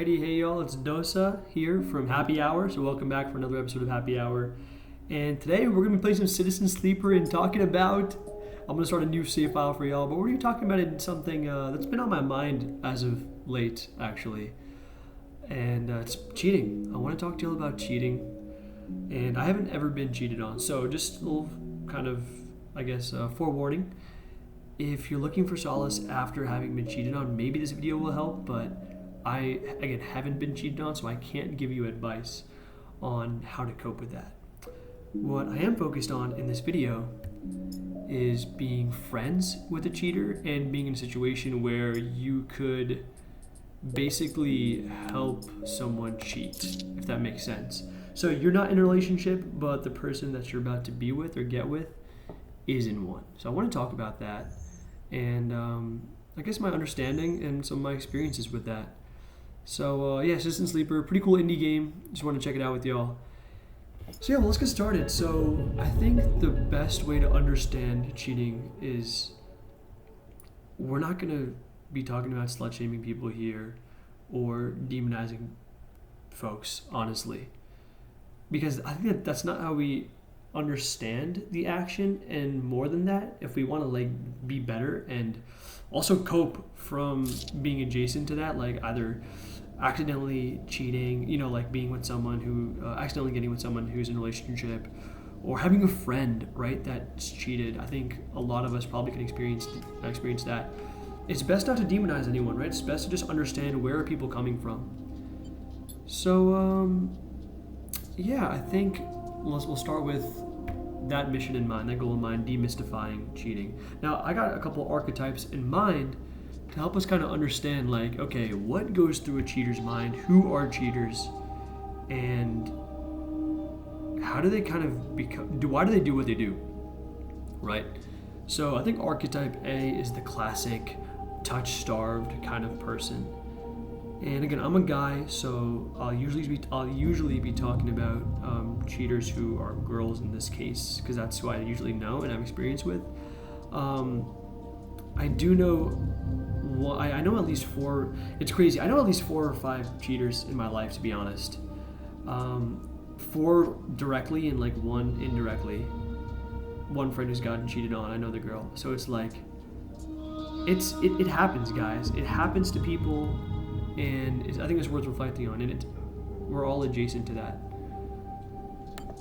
Alrighty, hey y'all, it's Dosa here from Happy Hour. So welcome back for another episode of Happy Hour. And today we're going to be playing some Citizen Sleeper and talking about, I'm going to start a new save file for y'all, but we're going to be talking about it in something that's been on my mind as of late, actually. And it's cheating. I want to talk to y'all about cheating. And I haven't ever been cheated on. So just a little kind of, forewarning. If you're looking for solace after having been cheated on, maybe this video will help, but I, again, haven't been cheated on, so I can't give you advice on how to cope with that. What I am focused on in this video is being friends with a cheater and being in a situation where you could basically help someone cheat, if that makes sense. So you're not in a relationship, but the person that you're about to be with or get with is in one. So I want to talk about that and I guess my understanding and some of my experiences with that. So Citizen Sleeper, pretty cool indie game. Just want to check it out with y'all. So let's get started. So I think the best way to understand cheating is we're not going to be talking about slut shaming people here or demonizing folks, honestly. Because I think that's not how we understand the action, and more than that, if we want to be better and also cope from being adjacent to that, like either accidentally cheating, being with someone who accidentally getting with someone who's in a relationship, or having a friend, right, that's cheated. I think a lot of us probably can experience that. It's best not to demonize anyone, right? It's best to just understand where are people coming from. So I think we'll start with that mission in mind, that goal in mind, demystifying cheating. Now, I got a couple archetypes in mind to help us kind of understand, okay, what goes through a cheater's mind, who are cheaters, and how do they kind of why do they do what they do, right? So I think archetype A is the classic touch-starved kind of person. And again, I'm a guy, so I'll usually be talking about cheaters who are girls in this case, because that's who I usually know and have experience with. I do know, I know at least 4. It's crazy. I know at least 4 or 5 cheaters in my life, to be honest. 4 directly and 1 indirectly. One friend who's gotten cheated on. I know the girl. So it's it happens, guys. It happens to people. And I think it's worth reflecting on, and we're all adjacent to that.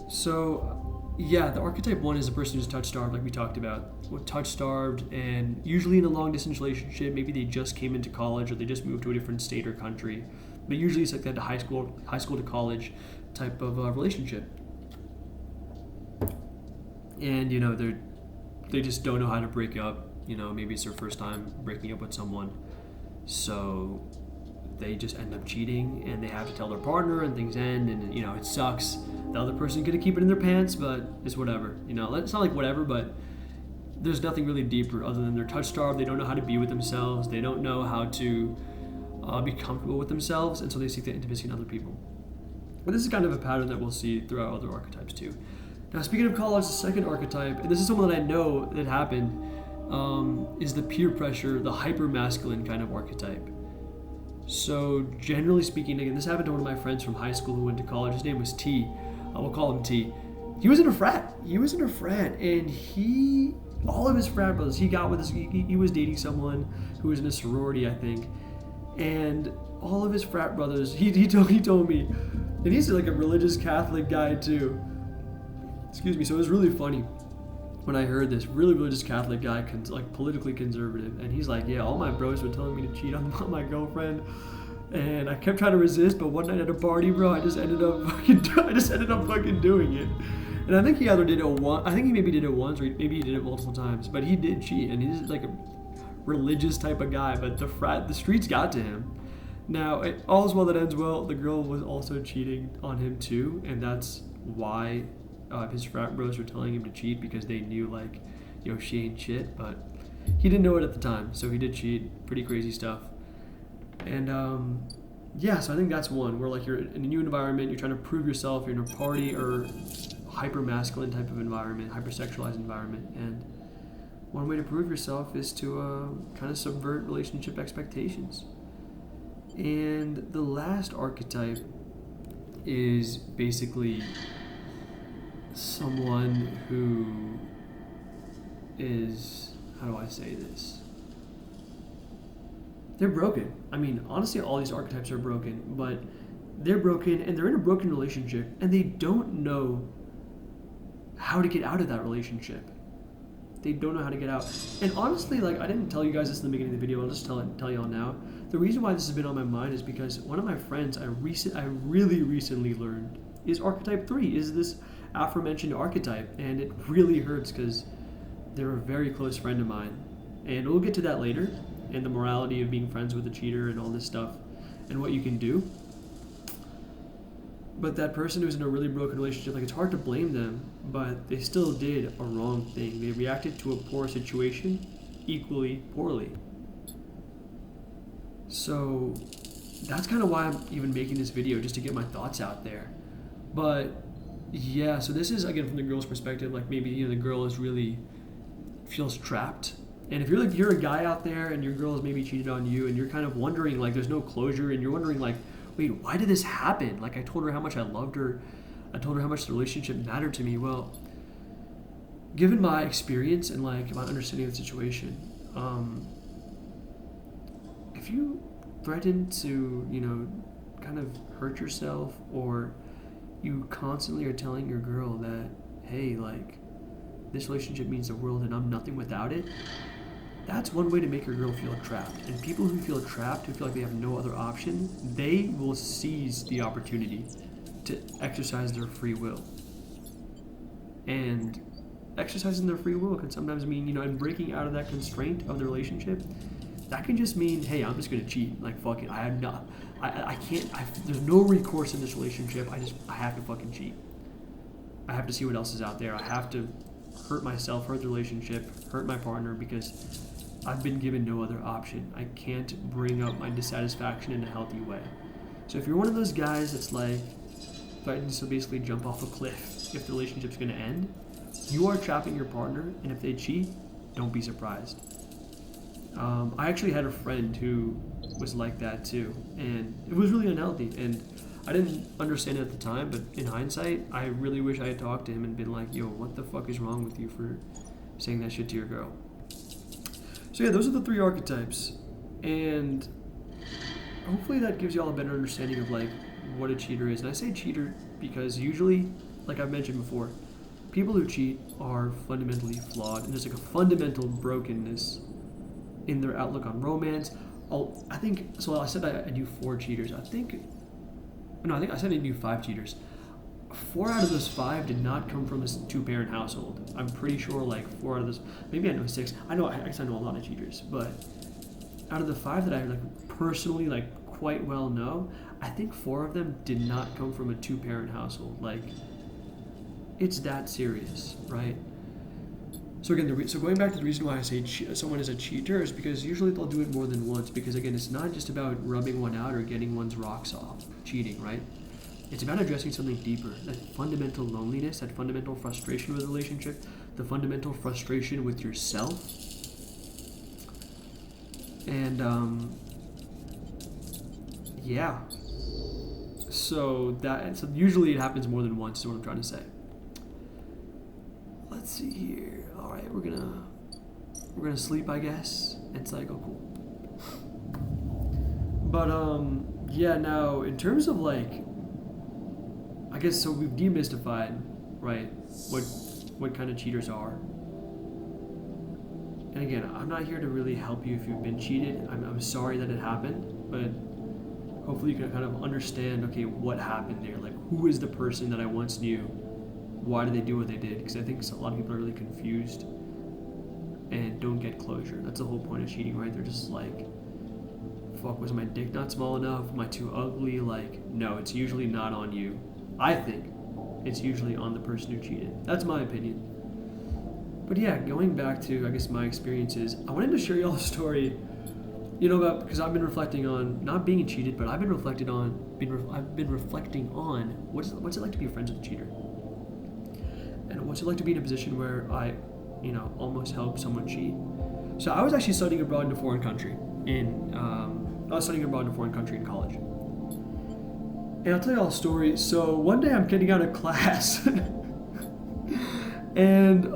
So, the archetype 1 is the person who's touch-starved, like we talked about. Touch-starved, and usually in a long-distance relationship. Maybe they just came into college, or they just moved to a different state or country. But usually it's like that high school to college type of relationship. And, they just don't know how to break up. Maybe it's their first time breaking up with someone. So they just end up cheating, and they have to tell their partner, and things end, and it sucks. The other person's gonna keep it in their pants, but it's whatever. It's not whatever, but there's nothing really deeper other than they're touch-starved. They don't know how to be with themselves. They don't know how to be comfortable with themselves, and so they seek the intimacy in other people. But this is kind of a pattern that we'll see throughout other archetypes too. Now, speaking of college, the second archetype, and this is someone that I know that happened, is the peer pressure, the hyper-masculine kind of archetype. So generally speaking, again, this happened to one of my friends from high school who went to college. His name was T. We'll call him T. He was in a frat, and all of his frat brothers, he got with this, he was dating someone who was in a sorority, I think, and all of his frat brothers, he told me, and he's like a religious Catholic guy too. Excuse me. So it was really funny when I heard this, really religious Catholic guy, politically conservative, and he's like, all my bros were telling me to cheat on my girlfriend, and I kept trying to resist, but one night at a party, bro, I just ended up fucking doing it. And I think he either did it once, I think he maybe did it once, or maybe he did it multiple times, but he did cheat, and he's like a religious type of guy, but the streets got to him. Now, all's well that ends well, the girl was also cheating on him too, and that's why his frat bros were telling him to cheat, because they knew she ain't shit, but he didn't know it at the time, so he did cheat. Pretty crazy stuff. And so I think that's one where you're in a new environment, you're trying to prove yourself, you're in a party or hyper masculine type of environment, hypersexualized environment, and one way to prove yourself is to kind of subvert relationship expectations. And the last archetype is basically someone who is, how do I say this? They're broken. I mean, honestly, all these archetypes are broken, but they're broken and they're in a broken relationship and they don't know how to get out of that relationship. They don't know how to get out. And honestly, like, I didn't tell you guys this in the beginning of the video. I'll just tell y'all now. The reason why this has been on my mind is because one of my friends I really recently learned is archetype 3, is this aforementioned archetype. And it really hurts because they're a very close friend of mine. And we'll get to that later, and the morality of being friends with a cheater and all this stuff and what you can do. But that person who's in a really broken relationship, like, it's hard to blame them, but they still did a wrong thing. They reacted to a poor situation equally poorly. So that's kind of why I'm even making this video, just to get my thoughts out there. But yeah, so this is, again, from the girl's perspective. Like, maybe, you know, the girl is really feels trapped. And if you're a guy out there and your girl has maybe cheated on you and you're kind of wondering, like, there's no closure, and you're wondering, like, wait, why did this happen? Like, I told her how much I loved her. I told her how much the relationship mattered to me. Well, given my experience and, like, my understanding of the situation, if you threaten to, you know, kind of hurt yourself, or you constantly are telling your girl that, hey, like, this relationship means the world and I'm nothing without it, that's one way to make your girl feel trapped. And people who feel trapped, who feel like they have no other option, they will seize the opportunity to exercise their free will. And exercising their free will can sometimes mean, you know, and breaking out of that constraint of the relationship, that can just mean, hey, I'm just gonna cheat. Like, fuck it, I can't, there's no recourse in this relationship. I have to fucking cheat. I have to see what else is out there. I have to hurt myself, hurt the relationship, hurt my partner, because I've been given no other option. I can't bring up my dissatisfaction in a healthy way. So if you're one of those guys that's like threatens to basically jump off a cliff if the relationship's gonna end, you are trapping your partner, and if they cheat, don't be surprised. I actually had a friend who was like that too, and it was really unhealthy, and I didn't understand it at the time, but in hindsight, I really wish I had talked to him and been like, yo, what the fuck is wrong with you for saying that shit to your girl? So yeah, those are the 3 archetypes, and hopefully that gives y'all a better understanding of, like, what a cheater is. And I say cheater because usually, like I've mentioned before, people who cheat are fundamentally flawed, and there's, like, a fundamental brokenness in their outlook on romance. I think, so I said I knew 4 cheaters. I said I knew 5 cheaters. 4 out of those 5 did not come from a 2-parent household. I'm pretty sure, like, 4 out of those, maybe I know 6. I know a lot of cheaters, but out of the 5 that I, like, personally, like, quite well know, I think 4 of them did not come from a 2-parent household. Like, it's that serious, right? So again, so going back to the reason why I say someone is a cheater is because usually they'll do it more than once. Because again, it's not just about rubbing one out or getting one's rocks off, cheating, right? It's about addressing something deeper, that fundamental loneliness, that fundamental frustration with a relationship, the fundamental frustration with yourself. And yeah. So usually it happens more than once is what I'm trying to say. Let's see here. All right, we're gonna sleep, I guess, and cycle. Cool. But yeah. Now, in terms of, like, I guess, so we've demystified, right, what kind of cheaters are. And again, I'm not here to really help you if you've been cheated. I'm sorry that it happened, but hopefully you can kind of understand, okay, what happened there. Like, who is the person that I once knew? Why did they do what they did? Because I think a lot of people are really confused and don't get closure. That's the whole point of cheating, right? They're just like, fuck, was my dick not small enough? Am I too ugly? Like, no, it's usually not on you. I think it's usually on the person who cheated. That's my opinion. But yeah, going back to, I guess, my experiences, I wanted to share y'all a story, you know, about, because I've been reflecting on not being cheated, but I've been reflecting on what's it like to be friends with a cheater. And what's it like to be in a position where I, you know, almost helped someone cheat. So I was actually studying abroad in a foreign country, in I was studying abroad in a foreign country in college. And I'll tell you all a story. So one day I'm getting out of class, and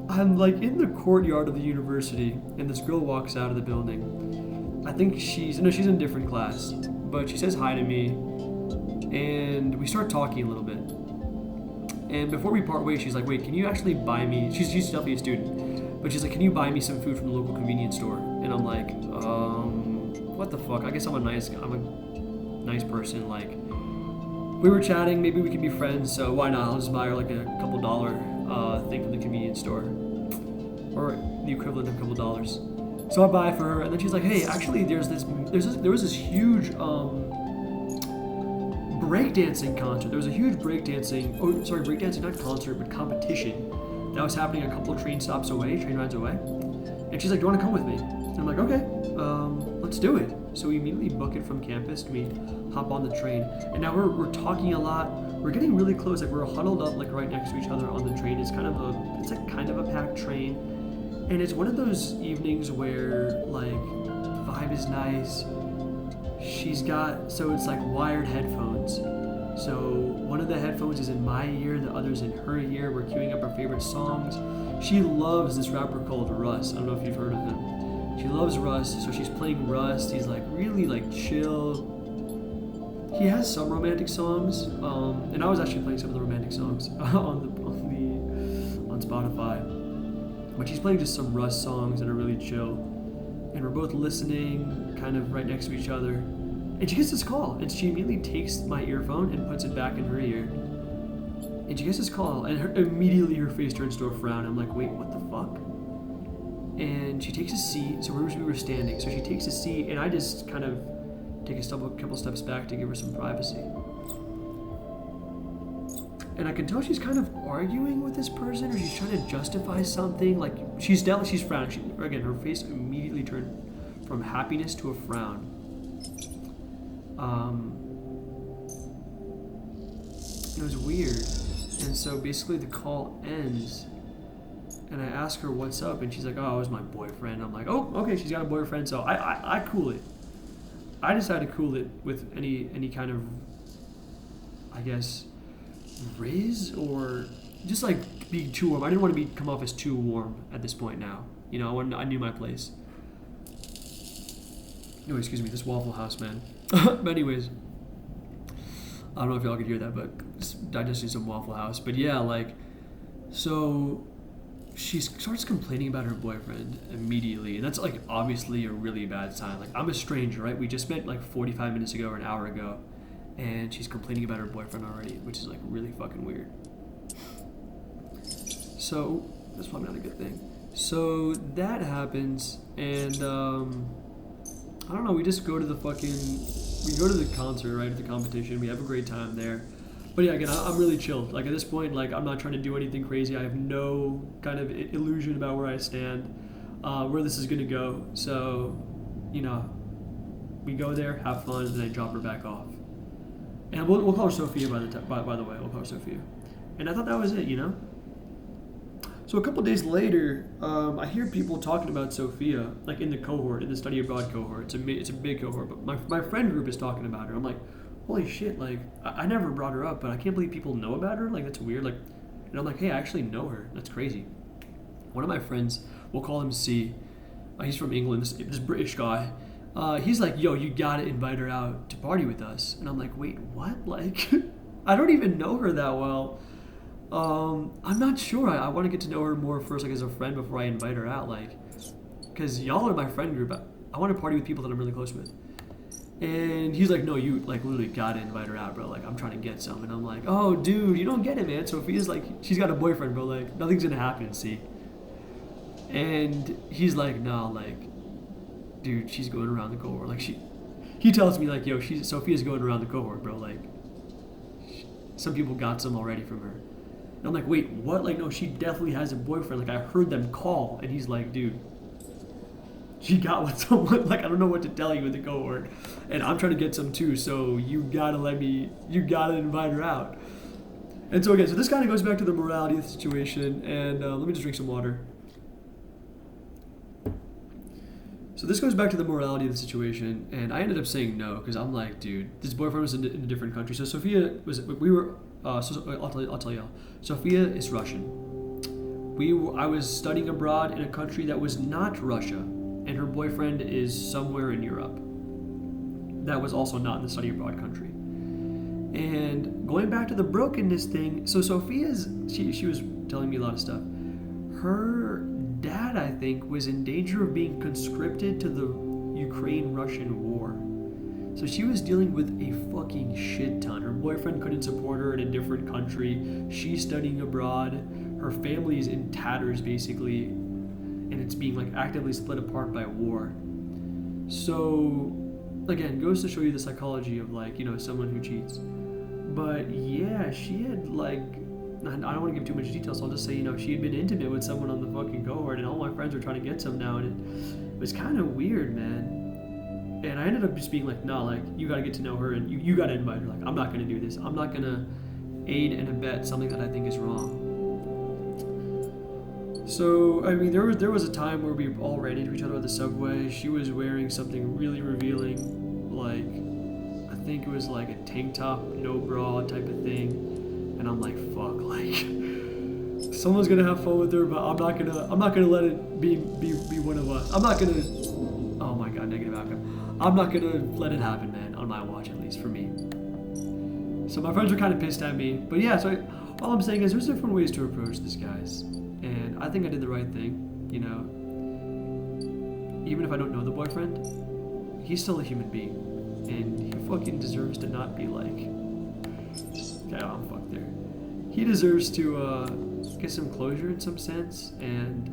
I'm like in the courtyard of the university, and this girl walks out of the building. I think she's in a different class, but she says hi to me, and we start talking a little bit. And before we part ways, she's like, "Wait, can you actually buy me?" She's definitely a student, but she's like, "Can you buy me some food from the local convenience store?" And I'm like, what the fuck? I guess I'm a nice person. Like, we were chatting, maybe we could be friends, so why not? I'll just buy her like a couple dollar thing from the convenience store, or the equivalent of a couple dollars. So I buy it for her, and then she's like, "Hey, actually, there was this huge breakdancing concert. There was a huge breakdancing, not concert, but competition that was happening a couple of train rides away." And she's like, "Do you want to come with me?" And I'm like, "Okay, let's do it." So we immediately book it from campus, and we hop on the train. And now we're talking a lot. We're getting really close. Like, we're huddled up like right next to each other on the train. It's kind of a packed train. And it's one of those evenings where like the vibe is nice. So it's like wired headphones. So one of the headphones is in my ear, the other's in her ear. We're queuing up our favorite songs. She loves this rapper called Russ. I don't know if you've heard of him. She loves Russ, so she's playing Russ. He's like really like chill. He has some romantic songs, and I was actually playing some of the romantic songs on Spotify. But she's playing just some Russ songs that are really chill, and we're both listening, kind of right next to each other. And she gets this call, and she immediately takes my earphone and puts it back in her ear. And she gets this call, and immediately her face turns to a frown. I'm like, wait, what the fuck? And she takes a seat. So we were standing. So she takes a seat, and I just kind of take a couple steps back to give her some privacy. And I can tell she's kind of arguing with this person, or she's trying to justify something. Like, she's frowning. Again, her face immediately turned from happiness to a frown. It was weird. And so basically the call ends, and I ask her what's up, and she's like, "Oh, it was my boyfriend." I'm like, "Oh, okay, she's got a boyfriend." So I cool it. I decided to cool it with any kind of, I guess, riz, or just like being too warm. I didn't want to come off as too warm at this point now. You know, I knew my place. No, excuse me, this Waffle House, man. But anyways, I don't know if y'all could hear that, but digesting some Waffle House. But yeah, like, so she starts complaining about her boyfriend immediately, and that's like obviously a really bad sign. Like, I'm a stranger, right? We just met like 45 minutes ago or an hour ago, and she's complaining about her boyfriend already, which is like really fucking weird. So that's probably not a good thing. So that happens, and I don't know, we just go to the concert, right, at the competition. We have a great time there. But yeah, again, I'm really chill. Like, at this point, like, I'm not trying to do anything crazy. I have no kind of illusion about where I stand, where this is going to go. So, you know, we go there, have fun, and then I drop her back off. And we'll call her Sophia, by the way. We'll call her Sophia. And I thought that was it, you know? So a couple days later, I hear people talking about Sophia, like in the study abroad cohort. It's a big cohort, but my friend group is talking about her. I'm like, holy shit, like, I never brought her up, but I can't believe people know about her. Like, that's weird. Like, and I'm like, hey, I actually know her. That's crazy. One of my friends, we'll call him C. He's from England, this British guy. He's like, yo, you gotta invite her out to party with us. And I'm like, wait, what? Like, I don't even know her that well. I'm not sure. I want to get to know her more first, like, as a friend before I invite her out, like, because y'all are my friend group. I want to party with people that I'm really close with. And he's like, no, you, like, literally gotta invite her out, bro. Like, I'm trying to get some. And I'm like, oh, dude, you don't get it, man. Sophia's like, she's got a boyfriend, bro. Like, nothing's gonna happen, see? And he's like, no, like, dude, she's going around the cohort. Like, he tells me, like, yo, Sophia's going around the cohort, bro. Like, some people got some already from her. And I'm like, wait, what? Like, no, she definitely has a boyfriend. Like, I heard them call. And he's like, dude, she got with someone. Like, I don't know what to tell you in the cohort. And I'm trying to get some too, so you gotta invite her out. And so, again, so this kind of goes back to the morality of the situation. And let me just drink some water. So this goes back to the morality of the situation, and I ended up saying no because I'm like, dude, this boyfriend was in a different country. So Sophia was, we were, I'll tell you. Sophia is Russian. I was studying abroad in a country that was not Russia, and her boyfriend is somewhere in Europe. That was also not in the study abroad country. And going back to the brokenness thing, so Sophia's, she was telling me a lot of stuff. Her dad, I think, was in danger of being conscripted to the Ukraine-Russian war. So she was dealing with a fucking shit ton. Her boyfriend couldn't support her in a different country. She's studying abroad. Her family is in tatters, basically, and it's being like actively split apart by war. So, again, goes to show you the psychology of like, you know, someone who cheats. But yeah, she had like, I don't want to give too much details, so I'll just say, you know, she had been intimate with someone on the fucking cohort, and all my friends were trying to get some now, and it was kind of weird, man. And I ended up just being like, nah, like, you gotta get to know her, and you gotta invite her. Like, I'm not gonna do this. I'm not gonna aid and abet something that I think is wrong. So, I mean, there was a time where we all ran into each other at the subway. She was wearing something really revealing, like, I think it was like a tank top, no bra type of thing. And I'm like, fuck, like, someone's gonna have fun with her, but I'm not gonna let it be one of us. I'm not gonna, oh my god, negative outcome. I'm not gonna let it happen, man, on my watch, at least for me. So my friends were kind of pissed at me, but yeah, so all I'm saying is there's different ways to approach this, guys. And I think I did the right thing, you know. Even if I don't know the boyfriend, he's still a human being. And he fucking deserves to not be like, okay, I'm fucked there. He deserves to get some closure in some sense, and,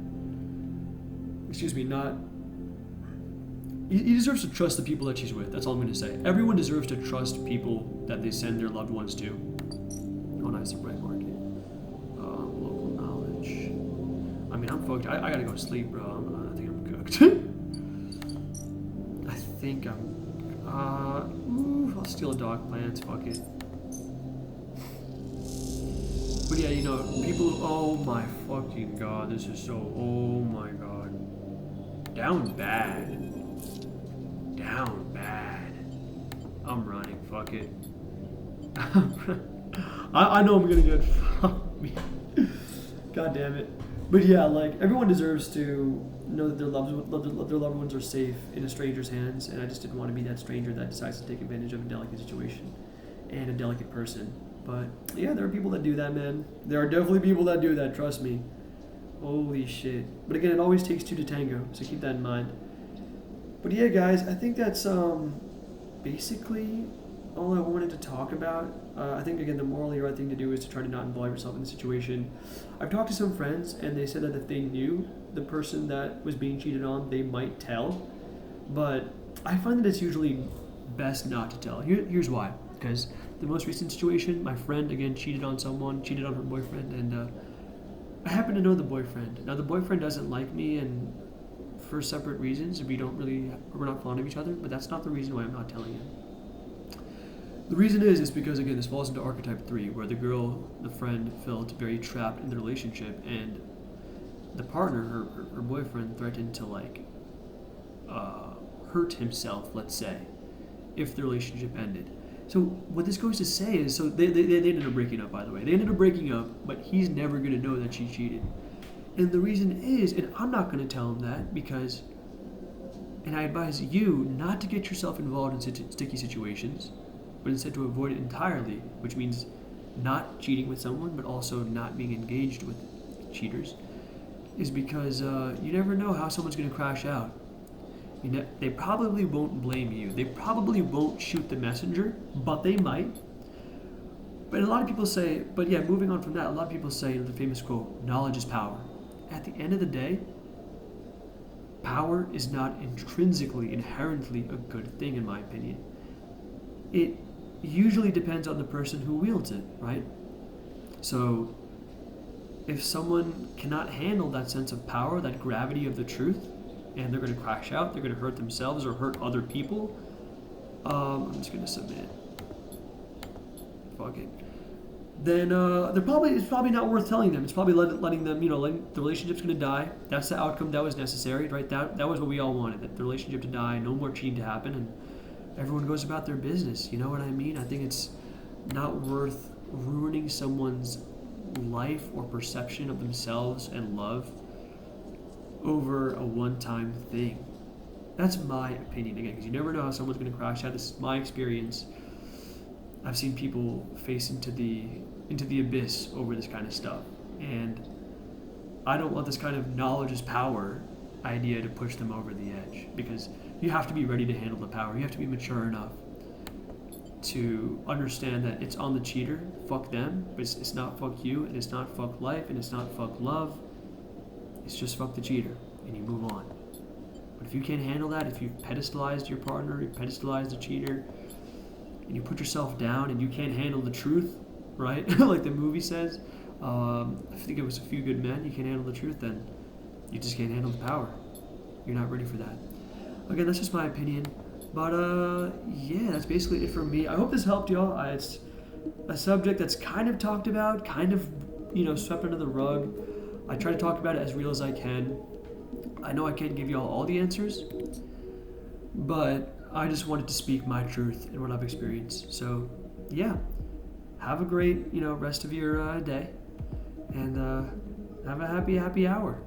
he deserves to trust the people that she's with. That's all I'm going to say. Everyone deserves to trust people that they send their loved ones to. Oh, nice, the bright market. Local knowledge. I mean, I'm fucked. I gotta go to sleep, bro. I think I'm cooked. I think I'm... I'll steal a dog plants. Fuck it. But yeah, you know, people... Oh my fucking god, this is so... Oh my god. Down bad. Down bad. I'm running. Fuck it. I know I'm gonna get... Fuck me. God damn it. But yeah, like, everyone deserves to know that their loved ones are safe in a stranger's hands, and I just didn't want to be that stranger that decides to take advantage of a delicate situation and a delicate person. But yeah, there are people that do that, man. There are definitely people that do that, trust me. Holy shit. But again, it always takes two to tango, so keep that in mind. But yeah, guys, I think that's basically all I wanted to talk about. I think, again, the morally right thing to do is to try to not involve yourself in the situation. I've talked to some friends, and they said that if they knew the person that was being cheated on, they might tell. But I find that it's usually best not to tell. Here's why. Because the most recent situation, my friend, again, cheated on her boyfriend, and I happen to know the boyfriend. Now, the boyfriend doesn't like me, and for separate reasons, we're not fond of each other, but that's not the reason why I'm not telling him. The reason is because, again, this falls into archetype 3, where the friend, felt very trapped in the relationship, and the partner, her boyfriend, threatened to, like, hurt himself, let's say, if the relationship ended. So what this goes to say is, so they ended up breaking up, by the way. They ended up breaking up, but he's never going to know that she cheated. And the reason is, and I'm not going to tell him that because, and I advise you not to get yourself involved in sticky situations, but instead to avoid it entirely, which means not cheating with someone, but also not being engaged with cheaters, is because you never know how someone's going to crash out. You know, they probably won't blame you. They probably won't shoot the messenger, but they might. But a lot of people say, but yeah, moving on from that, a lot of people say the famous quote, knowledge is power. At the end of the day, power is not inherently a good thing, in my opinion. It usually depends on the person who wields it, right? So if someone cannot handle that sense of power, that gravity of the truth, and they're going to crash out, they're going to hurt themselves or hurt other people, I'm just going to submit. Fuck it. then it's probably not worth telling them. It's probably letting them, letting the relationship's going to die. That's the outcome that was necessary, right? That was what we all wanted, that the relationship to die, no more cheating to happen, and everyone goes about their business. You know what I mean? I think it's not worth ruining someone's life or perception of themselves and love over a one-time thing. That's my opinion, again, because you never know how someone's going to crash out. This is my experience. I've seen people face into the abyss over this kind of stuff, and I don't want this kind of knowledge is power idea to push them over the edge, because you have to be ready to handle the power. You have to be mature enough to understand that it's on the cheater, fuck them, but it's not fuck you, and it's not fuck life, and it's not fuck love. It's just fuck the cheater, and you move on. But if you can't handle that, if you've pedestalized your partner, you pedestalized the cheater, and you put yourself down and you can't handle the truth, right? Like the movie says, I think it was A Few Good Men, you can't handle the truth, then you just can't handle the power. You're not ready for that. Again, that's just my opinion. But yeah, that's basically it for me. I hope this helped y'all. It's a subject that's kind of talked about, kind of, swept under the rug. I try to talk about it as real as I can. I know I can't give y'all all the answers, but I just wanted to speak my truth and what I've experienced. So, yeah, have a great, rest of your day, and have a happy hour.